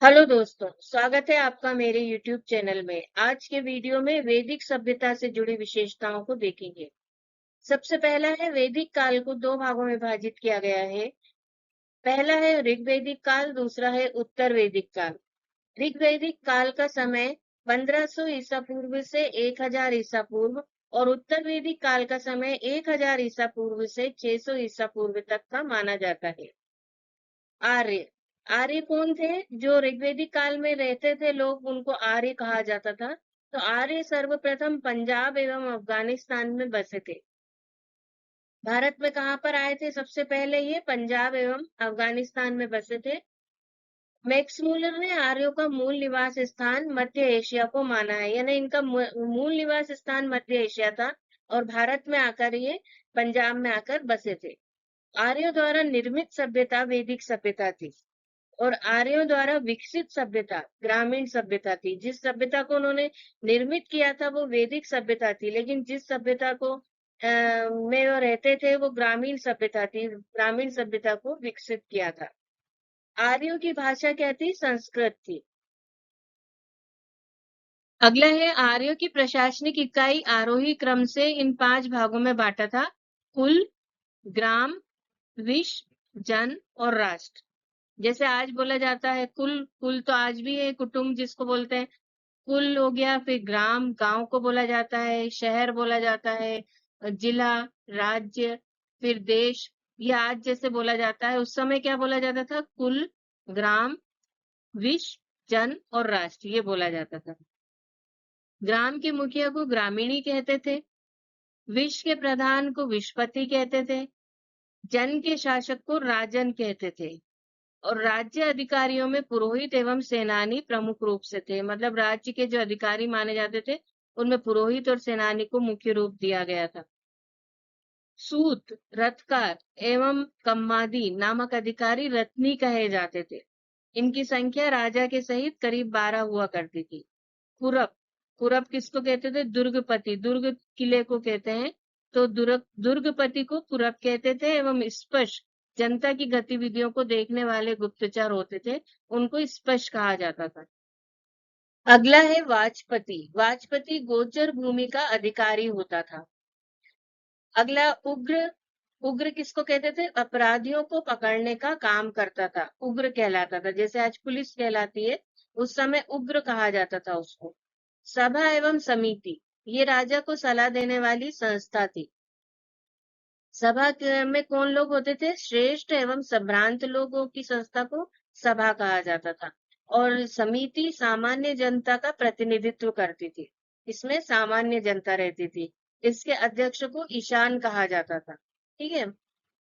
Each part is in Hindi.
हेलो दोस्तों, स्वागत है आपका मेरे YouTube चैनल में। आज के वीडियो में वैदिक सभ्यता से जुड़ी विशेषताओं को देखेंगे। सबसे पहला है, वैदिक काल को दो भागों में विभाजित किया गया है। पहला है ऋग्वैदिक काल, दूसरा है उत्तर वैदिक काल। ऋग्वैदिक काल का समय 1500 ईसा पूर्व से 1000 ईसा पूर्व और उत्तर वैदिक काल का समय 1000 ईसा पूर्व से 600 ईसा पूर्व तक का माना जाता है। आर्य आर्य कौन थे? जो ऋग्वैदिक काल में रहते थे लोग, उनको आर्य कहा जाता था। तो आर्य सर्वप्रथम पंजाब एवं अफगानिस्तान में बसे थे। भारत में कहाँ पर आए थे? सबसे पहले ये पंजाब एवं अफगानिस्तान में बसे थे। मैक्स मूलर ने आर्यों का मूल निवास स्थान मध्य एशिया को माना है, यानी इनका मूल निवास स्थान मध्य एशिया था और भारत में आकर ये पंजाब में आकर बसे थे। आर्यों द्वारा निर्मित सभ्यता वैदिक सभ्यता थी और आर्यों द्वारा विकसित सभ्यता ग्रामीण सभ्यता थी। जिस सभ्यता को उन्होंने निर्मित किया था वो वैदिक सभ्यता थी, लेकिन जिस सभ्यता को में वो रहते थे वो ग्रामीण सभ्यता थी। ग्रामीण सभ्यता को विकसित किया था। आर्यों की भाषा क्या थी? संस्कृत थी। अगला है, आर्यों की प्रशासनिक इकाई आरोही क्रम से इन 5 भागों में बांटा था: कुल, ग्राम, विश्व, जन और राष्ट्र। जैसे आज बोला जाता है कुल, कुल तो आज भी है, कुटुंब जिसको बोलते हैं। कुल हो गया, फिर ग्राम, गांव को बोला जाता है, शहर बोला जाता है, जिला, राज्य, फिर देश। ये आज जैसे बोला जाता है, उस समय क्या बोला जाता था? कुल, ग्राम, विश्व, जन और राष्ट्र, ये बोला जाता था। ग्राम के मुखिया को ग्रामीणी कहते थे, विश्व के प्रधान को विश्वपति कहते थे, जन के शासक को राजन कहते थे और राज्य अधिकारियों में पुरोहित एवं सेनानी प्रमुख रूप से थे। मतलब राज्य के जो अधिकारी माने जाते थे उनमें पुरोहित और सेनानी को मुख्य रूप दिया गया था। सूत, रथकार एवं कम्मादी नामक अधिकारी रत्नी कहे जाते थे। इनकी संख्या राजा के सहित करीब 12 हुआ करती थी। कुरप, कुरप किसको कहते थे? दुर्गपति, दुर्ग किले को कहते हैं। तो दुर्गपति को कुरप कहते थे एवं स्पष्ट जनता की गतिविधियों को देखने वाले गुप्तचर होते थे, उनको स्पष्ट कहा जाता था। अगला है वाजपति। वाजपति गोचर भूमि का अधिकारी होता था। अगला उग्र। उग्र किसको कहते थे? अपराधियों को पकड़ने का काम करता था, उग्र कहलाता था। जैसे आज पुलिस कहलाती है, उस समय उग्र कहा जाता था उसको। सभा एवं समिति, ये राजा को सलाह देने वाली संस्था थी। सभा में कौन लोग होते थे? श्रेष्ठ एवं संभ्रांत लोगों की संस्था को सभा कहा जाता था। और समिति सामान्य जनता का प्रतिनिधित्व करती थी। इसमें सामान्य जनता रहती थी। इसके अध्यक्ष को ईशान कहा जाता था। ठीक है।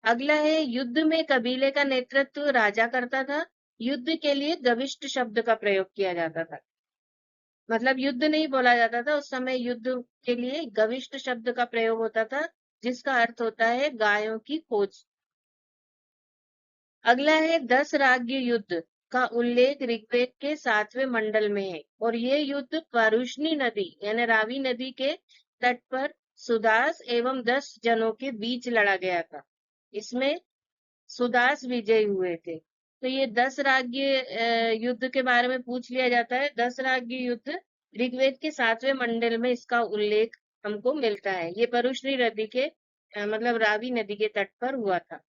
अगला है, युद्ध में कबीले का नेतृत्व राजा करता था। युद्ध के लिए गविष्ट शब्द का प्रयोग किया जाता था। मतलब युद्ध नहीं बोला जाता था उस समय, युद्ध के लिए गविष्ट शब्द का प्रयोग होता था, जिसका अर्थ होता है गायों की खोज। अगला है, 10 राज्य युद्ध का उल्लेख ऋग्वेद के 7वें मंडल में है और ये युद्ध परुष्णी नदी यानी रावी नदी के तट पर सुदास एवं 10 जनों के बीच लड़ा गया था। इसमें सुदास विजयी हुए थे। तो ये 10 राज्य युद्ध के बारे में पूछ लिया जाता है। 10 राज्य युद्ध ऋग्वेद के 7वें मंडल में इसका उल्लेख हमको मिलता है। ये परुष्णी नदी के मतलब रावी नदी के तट पर हुआ था।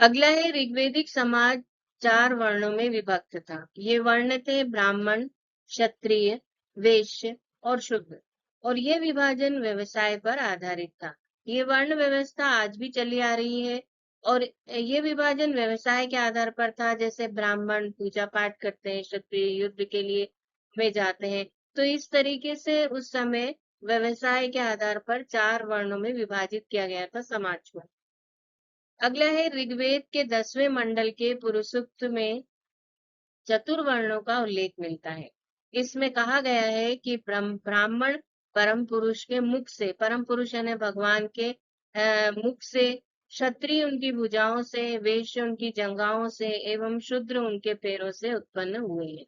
अगला है, ऋग्वेदिक समाज 4 वर्णों में विभक्त था। ये वर्ण थे ब्राह्मण, क्षत्रिय, वैश्य और शूद्र। और ये विभाजन व्यवसाय पर आधारित था। ये वर्ण व्यवस्था आज भी चली आ रही है और ये विभाजन व्यवसाय के आधार पर था। जैसे ब्राह्मण पूजा पाठ करते हैं, क्षत्रिय युद्ध के लिए में जाते हैं। तो इस तरीके से उस समय व्यवसाय के आधार पर 4 वर्णों में विभाजित किया गया था समाज को। अगला है, ऋग्वेद के 10वें मंडल के पुरुषोक्त में चतुर्वर्णों का उल्लेख मिलता है। इसमें कहा गया है कि ब्राह्मण परम पुरुष के मुख से, परम पुरुष यानी भगवान के मुख से, क्षत्रिय उनकी भुजाओं से, वैश्य उनकी जंघाओं से एवं शूद्र उनके पैरों से उत्पन्न हुए हैं।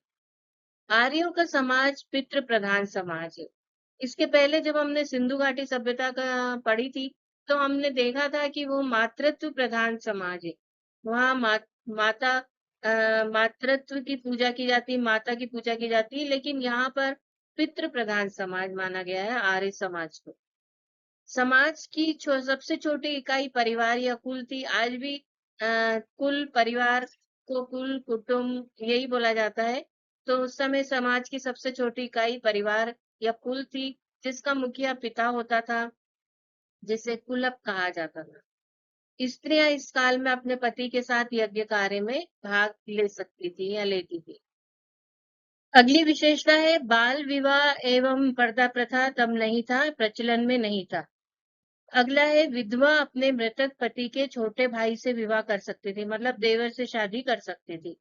आर्यों का समाज पितृ प्रधान समाज है। इसके पहले जब हमने सिंधु घाटी सभ्यता का पढ़ी थी, तो हमने देखा था कि वो मातृत्व प्रधान समाज है। वहाँ माता मातृत्व की पूजा की जाती है, माता की पूजा की जाती है, लेकिन यहाँ पर पितृ प्रधान समाज माना गया है आर्य समाज को। समाज की सबसे छोटी इकाई परिवार या कुल थी। आज भी कुल परिवार को कुल कुटुंब यही बोला जाता है। तो उस समय समाज की सबसे छोटी इकाई परिवार या कुल थी, जिसका मुखिया पिता होता था, जिसे कुलप कहा जाता था। स्त्रियां इस काल में अपने पति के साथ यज्ञ कार्य में भाग ले सकती थी या लेती थी। अगली विशेषता है बाल विवाह एवं पर्दा प्रथा तब नहीं था, प्रचलन में नहीं था। अगला है विधवा अपने मृतक पति के छोटे भाई से विवाह कर सकती थी, मतलब देवर से शादी कर सकती थी।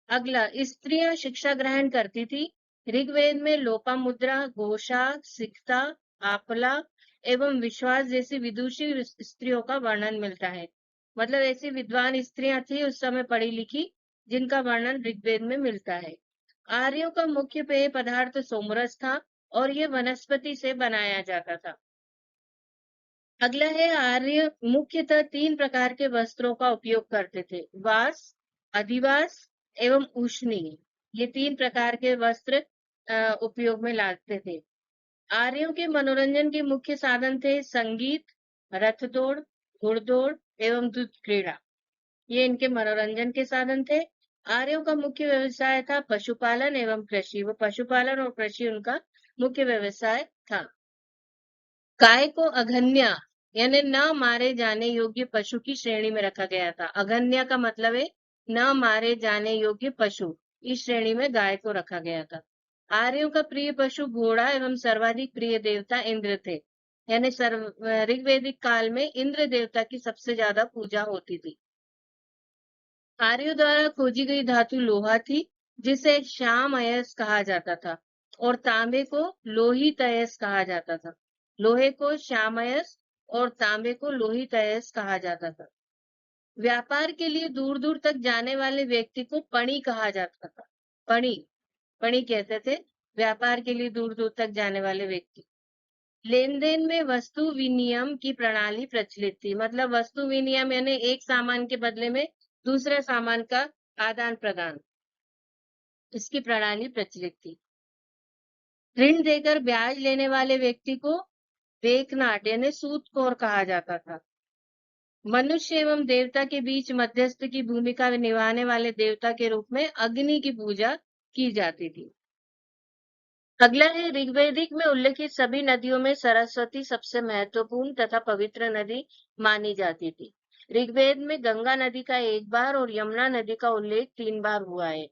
अगला, स्त्रियां शिक्षा ग्रहण करती थी। ऋग्वेद में लोपामुद्रा, घोषा, सिकता, आफला एवं विश्वास जैसी विदुषी स्त्रियों का वर्णन मिलता है। मतलब ऐसी विद्वान स्त्रियां थी उस समय पढ़ी लिखी, जिनका वर्णन ऋग्वेद में मिलता है। आर्यों का मुख्य पेय पदार्थ सोमरस था और ये वनस्पति से बनाया जाता था। अगला है आर्य मुख्यतः 3 प्रकार के वस्त्रों का उपयोग करते थे, वास, अधिवास एवं उष्णी। ये 3 प्रकार के वस्त्र उपयोग में लाते थे। आर्यों के मनोरंजन के मुख्य साधन थे संगीत, रथ दौड़, घुड़दौड़ एवं युद्ध क्रीड़ा। ये इनके मनोरंजन के साधन थे। आर्यों का मुख्य व्यवसाय था पशुपालन एवं कृषि। वो पशुपालन और कृषि उनका मुख्य व्यवसाय था। गाय को अघन्या यानी न मारे जाने योग्य पशु की श्रेणी में रखा गया था। अघन्या का मतलब है न मारे जाने योग्य पशु, इस श्रेणी में गाय को रखा गया था। आर्यों का प्रिय पशु घोड़ा एवं सर्वाधिक प्रिय देवता इंद्र थे। यानी ऋग्वेदिक काल में इंद्र देवता की सबसे ज्यादा पूजा होती थी। आर्यों द्वारा खोजी गई धातु लोहा थी, जिसे श्याम अयस कहा जाता था, और तांबे को लोहित अयस कहा जाता था। लोहे को श्यामयस और तांबे को लोहित अयस कहा जाता था। व्यापार के लिए दूर दूर तक जाने वाले व्यक्ति को पणी कहा जाता था। पणी पणी कहते थे व्यापार के लिए दूर दूर तक जाने वाले व्यक्ति। लेन देन में वस्तु विनिमय की प्रणाली प्रचलित थी। मतलब वस्तु विनिमय यानी एक सामान के बदले में दूसरे सामान का आदान प्रदान, इसकी प्रणाली प्रचलित थी। ऋण देकर ब्याज लेने वाले व्यक्ति को बेकनाट यानी सूदखोर कहा जाता था। मनुष्य एवं देवता के बीच मध्यस्थ की भूमिका निभाने वाले देवता के रूप में अग्नि की पूजा की जाती थी। अगला है ऋग्वेदिक में उल्लेखित सभी नदियों में सरस्वती सबसे महत्वपूर्ण तथा पवित्र नदी मानी जाती थी। ऋग्वेद में गंगा नदी का 1 बार और यमुना नदी का उल्लेख 3 बार हुआ है।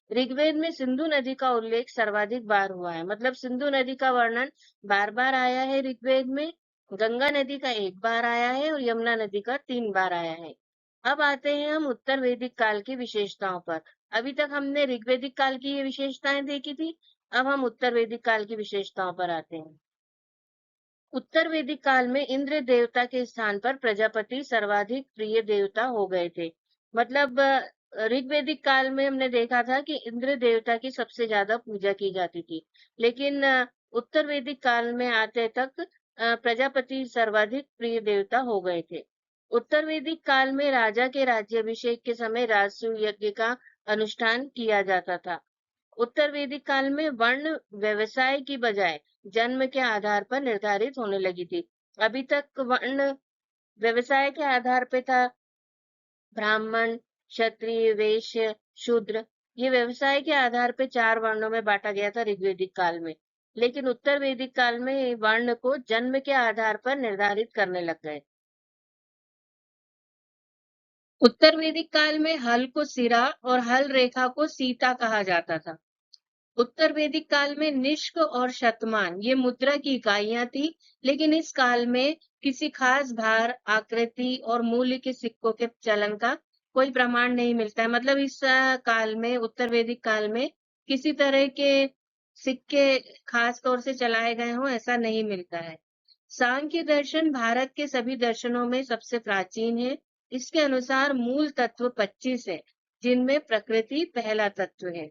ऋग्वेद में सिंधु नदी का उल्लेख सर्वाधिक बार हुआ है। मतलब सिंधु नदी का वर्णन बार बार आया है ऋग्वेद में, गंगा नदी का 1 बार आया है और यमुना नदी का 3 बार आया है। अब आते हैं हम उत्तर वैदिक काल की विशेषताओं पर। अभी तक हमने ऋग्वेदिक काल की ये विशेषताएं देखी थी, अब हम उत्तर वैदिक काल की विशेषताओं पर आते हैं। उत्तर वैदिक काल में इंद्र देवता के स्थान पर प्रजापति सर्वाधिक प्रिय देवता हो गए थे। मतलब ऋग्वेदिक काल में हमने देखा था कि इंद्र देवता की सबसे ज्यादा पूजा की जाती थी, लेकिन उत्तर वैदिक काल में आते तक प्रजापति सर्वाधिक प्रिय देवता हो गए थे। उत्तर वैदिक काल में राजा के राज्याभिषेक के समय राजसूय यज्ञ का अनुष्ठान किया जाता था। उत्तर वैदिक काल में वर्ण व्यवसाय की बजाय जन्म के आधार पर निर्धारित होने लगी थी। अभी तक वर्ण व्यवसाय के आधार पे था, ब्राह्मण, क्षत्रिय, वैश्य, शूद्र। ये व्यवसाय के आधार पे 4 वर्णों में बांटा गया था ऋग्वेदिक काल में, लेकिन उत्तर वैदिक काल में वर्ण को जन्म के आधार पर निर्धारित करने लग गए। उत्तर वैदिक काल में हल को सिरा और हल रेखा को सीता कहा जाता था। उत्तर वैदिक काल में निष्क और शतमान ये मुद्रा की इकाइयां थी, लेकिन इस काल में किसी खास भार, आकृति और मूल्य के सिक्कों के चलन का कोई प्रमाण नहीं मिलता है। मतलब इस काल में, उत्तर वैदिक काल में किसी तरह के सिक्के खास तौर से चलाए गए हों, ऐसा नहीं मिलता है। सांख्य दर्शन भारत के सभी दर्शनों में सबसे प्राचीन है। इसके अनुसार मूल तत्व 25 है, जिनमें प्रकृति पहला तत्व है।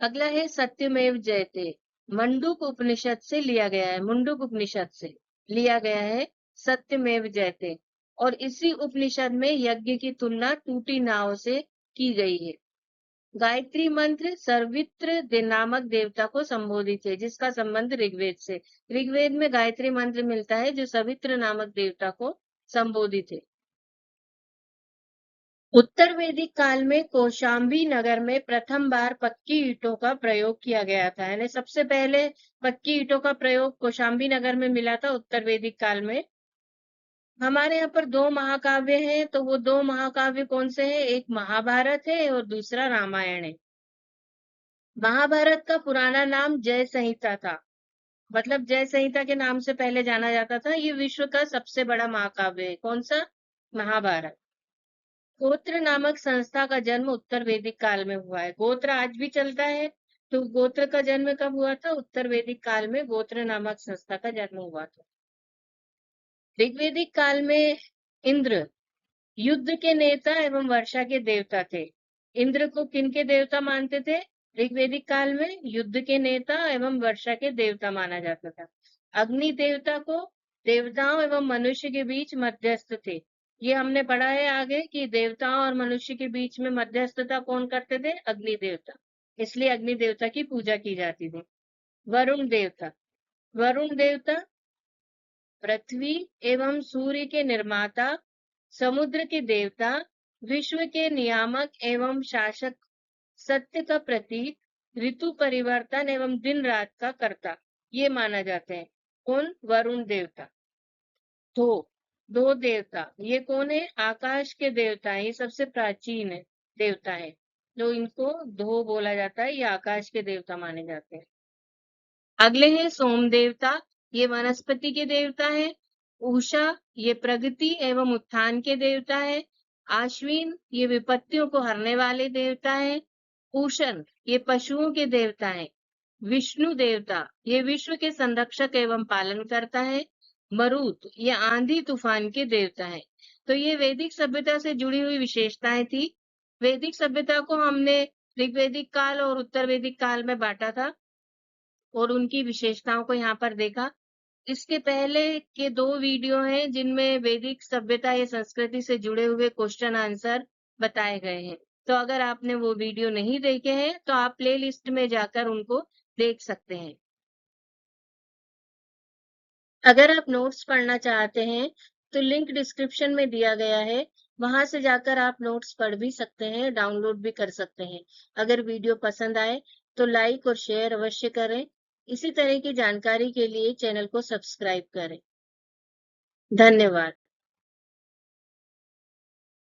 अगला है सत्यमेव जयते। मंडूक उपनिषद से लिया गया है, मुंडुक उपनिषद से लिया गया है सत्यमेव जयते। और इसी उपनिषद में यज्ञ की तुलना टूटी नाव से की गई है। गायत्री मंत्र सर्वित्र नामक देवता को संबोधित है, जिसका संबंध ऋग्वेद से। ऋग्वेद में गायत्री मंत्र मिलता है जो सवित्र नामक देवता को संबोधित है। उत्तर वैदिक काल में कौशाम्बी नगर में प्रथम बार पक्की ईंटों का प्रयोग किया गया था। यानी सबसे पहले पक्की ईंटों का प्रयोग कौशाम्बी नगर में मिला था उत्तर वैदिक काल में। हमारे यहाँ पर 2 महाकाव्य हैं, तो वो 2 महाकाव्य कौन से हैं? एक महाभारत है और दूसरा रामायण है। महाभारत का पुराना नाम जय संहिता था, मतलब जय संहिता के नाम से पहले जाना जाता था। ये विश्व का सबसे बड़ा महाकाव्य है। कौन सा? महाभारत। गोत्र नामक संस्था का जन्म उत्तर वैदिक काल में हुआ है। गोत्र आज भी चलता है, तो गोत्र का जन्म कब हुआ था? उत्तर वैदिक काल में गोत्र नामक संस्था का जन्म हुआ था। ऋग्वैदिक काल में इंद्र युद्ध के नेता एवं वर्षा के देवता थे। इंद्र को किनके देवता मानते थे? ऋग्वैदिक काल में युद्ध के नेता एवं वर्षा के देवता माना जाता था। अग्नि देवता को देवताओं एवं मनुष्य के बीच मध्यस्थ थे। ये हमने पढ़ा है आगे कि देवताओं और मनुष्य के बीच में मध्यस्थता कौन करते थे? अग्नि देवता। इसलिए अग्नि देवता की पूजा की जाती थी। वरुण देवता, वरुण देवता पृथ्वी एवं सूर्य के निर्माता, समुद्र के देवता, विश्व के नियामक एवं शासक, सत्य का प्रतीक, ऋतु परिवर्तन एवं दिन रात का कर्ता, ये माना जाते हैं। कौन? वरुण देवता। दो देवता, ये कौन है? आकाश के देवता है। ये सबसे प्राचीन है देवता है, जो इनको धो बोला जाता है। ये आकाश के देवता माने जाते हैं। अगले हैं सोम देवता, ये वनस्पति के देवता है। उषा, ये प्रगति एवं उत्थान के देवता है। आश्विन, ये विपत्तियों को हरने वाले देवता है। पूषण, ये पशुओं के देवता है। विष्णु देवता, ये विश्व के संरक्षक एवं पालन करता है। मरुत, ये आंधी तूफान के देवता है। तो ये वैदिक सभ्यता से जुड़ी हुई विशेषताएं थी। वैदिक सभ्यता को हमने ऋग्वैदिक काल और उत्तर वैदिक काल में बांटा था और उनकी विशेषताओं को यहाँ पर देखा। इसके पहले के 2 वीडियो हैं जिनमें वैदिक सभ्यता या संस्कृति से जुड़े हुए क्वेश्चन आंसर बताए गए हैं। तो अगर आपने वो वीडियो नहीं देखे हैं तो आप प्लेलिस्ट में जाकर उनको देख सकते हैं। अगर आप नोट्स पढ़ना चाहते हैं तो लिंक डिस्क्रिप्शन में दिया गया है, वहां से जाकर आप नोट्स पढ़ भी सकते हैं, डाउनलोड भी कर सकते हैं। अगर वीडियो पसंद आए तो लाइक और शेयर अवश्य करें। इसी तरह की जानकारी के लिए चैनल को सब्सक्राइब करें। धन्यवाद।